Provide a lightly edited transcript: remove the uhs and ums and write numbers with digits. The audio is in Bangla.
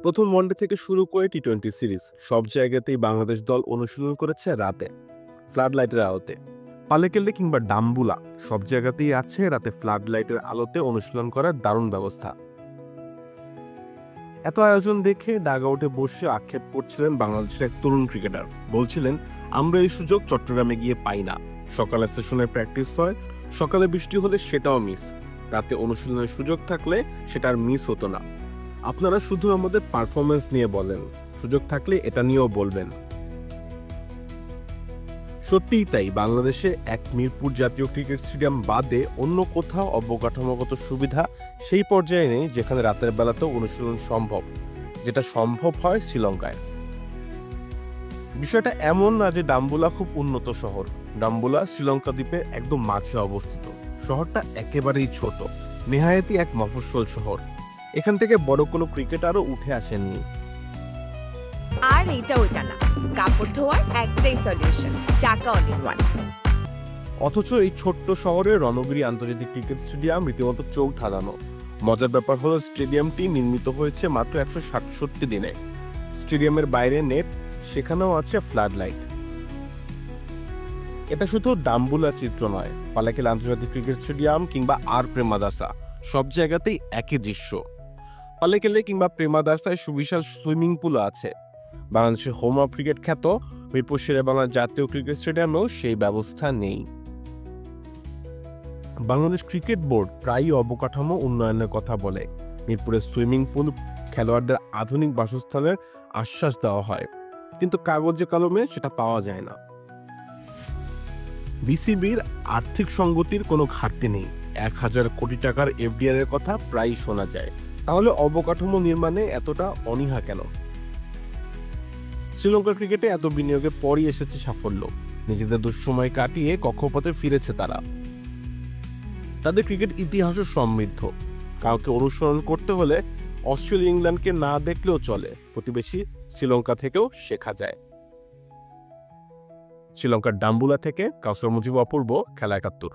প্রথম ওয়ানডে থেকে শুরু করে টি-20 সিরিজ সব জায়গাতেই বাংলাদেশ দল অনুশীলন করেছে রাতে, ফ্লাড লাইটের আলোতে। পালেকেল্লে কিংবা ডাম্বুলা সব জায়গাতেই আছে রাতে ফ্লাড লাইটের আলোতে অনুশীলন করার দারুণ ব্যবস্থা। এত আয়োজন দেখে ডাগআউটে বসে আক্ষেপ করছিলেন বাংলাদেশের এক তরুণ ক্রিকেটার। বলছিলেন, আমরা এই সুযোগ চট্টগ্রামে গিয়ে পাই না। সকালে সেশনে প্র্যাকটিস হয়, সকালে বৃষ্টি হলে সেটাও মিস, রাতে অনুশীলনের সুযোগ থাকলে সেটা আর মিস হতো না। আপনারা শুধু আমাদের পারফরমেন্স নিয়ে বলেন, সুযোগ থাকলে এটা নিয়েও বলবেন। সত্যিই তাই, বাংলাদেশে এক মিরপুর জাতীয় ক্রিকেট স্টেডিয়াম বাদে অন্য কোথাও অবকাঠামোগত সুবিধা সেই পর্যায়ে নেই যেখানে রাতের বেলাতেও অনুশীলন সম্ভব, যেটা সম্ভব হয় শ্রীলঙ্কায়। বিষয়টা এমন না যে ডাম্বুলা খুব উন্নত শহর। ডাম্বুলা শ্রীলঙ্কা দ্বীপের একদম মাঝে অবস্থিত। শহরটা একেবারেই ছোট, নেহায়েতি এক মফস্বল শহর। এখান থেকে বড় কোনো ক্রিকেটারও উঠে আসেননি। আর এটা ওইটা না, কাপড় ধোয়ার একটাই সলিউশন, চাকা অল ইন ওয়ান। অথচ এই ছোট্ট শহরে রণগিরি আন্তর্জাতিক ক্রিকেট স্টেডিয়াম রীতিমতো চোখ ধাঁধানো। মজার ব্যাপার হলো, স্টেডিয়ামটি নির্মিত হয়েছে মাত্র 167 দিনে। স্টেডিয়ামের বাইরে নেট, সেখানেও আছে ফ্লাড লাইট। এটা শুধু ডাম্বুলা চিত্র নয়, পালেকেল আন্তর্জাতিক ক্রিকেট স্টেডিয়াম কিংবা আর প্রেমাদাসা সব জায়গাতেই একই দৃশ্য। পালেকেলে কিংবা প্রেমাদাসায় সুবিশাল সুইমিং পুল আছে। বাংলাদেশের হোম অফ ক্রিকেট খ্যাত মিরপুর শেরেবাংলা জাতীয় ক্রিকেট স্টেডিয়ামেও সেই ব্যবস্থা নেই। বাংলাদেশ ক্রিকেট বোর্ড প্রায়ই অবকাঠামো উন্নয়নের কথা বলে। মিরপুরের সুইমিং পুল, খেলোয়াড়দের আধুনিক বাসস্থানের আশ্বাস দেওয়া হয়, কিন্তু কাগজে কলমে সেটা পাওয়া যায় না। বিসিবির আর্থিক সংগতির কোনো ঘাটতি নেই। 1000 কোটি টাকার এফডিআর এর কথা প্রায়ই শোনা যায়। তাহলে অবকাঠামো নির্মাণে এতটা অনীহা কেন? শ্রীলঙ্কার ক্রিকেটে এত বিনিয়োগের পরই এসেছে সাফল্য। নিজেদের দুঃসময় কাটিয়ে কক্ষপথে ফিরেছে তারা। তাদের ক্রিকেট ইতিহাসও সমৃদ্ধ। কাউকে অনুসরণ করতে হলে অস্ট্রেলিয়া, ইংল্যান্ডকে না দেখলেও চলে, প্রতিবেশী শ্রীলঙ্কা থেকেও শেখা যায়। শ্রীলঙ্কার ডাম্বুলা থেকে কাউসার মুজিব অপূর্ব, খেলা ৭১।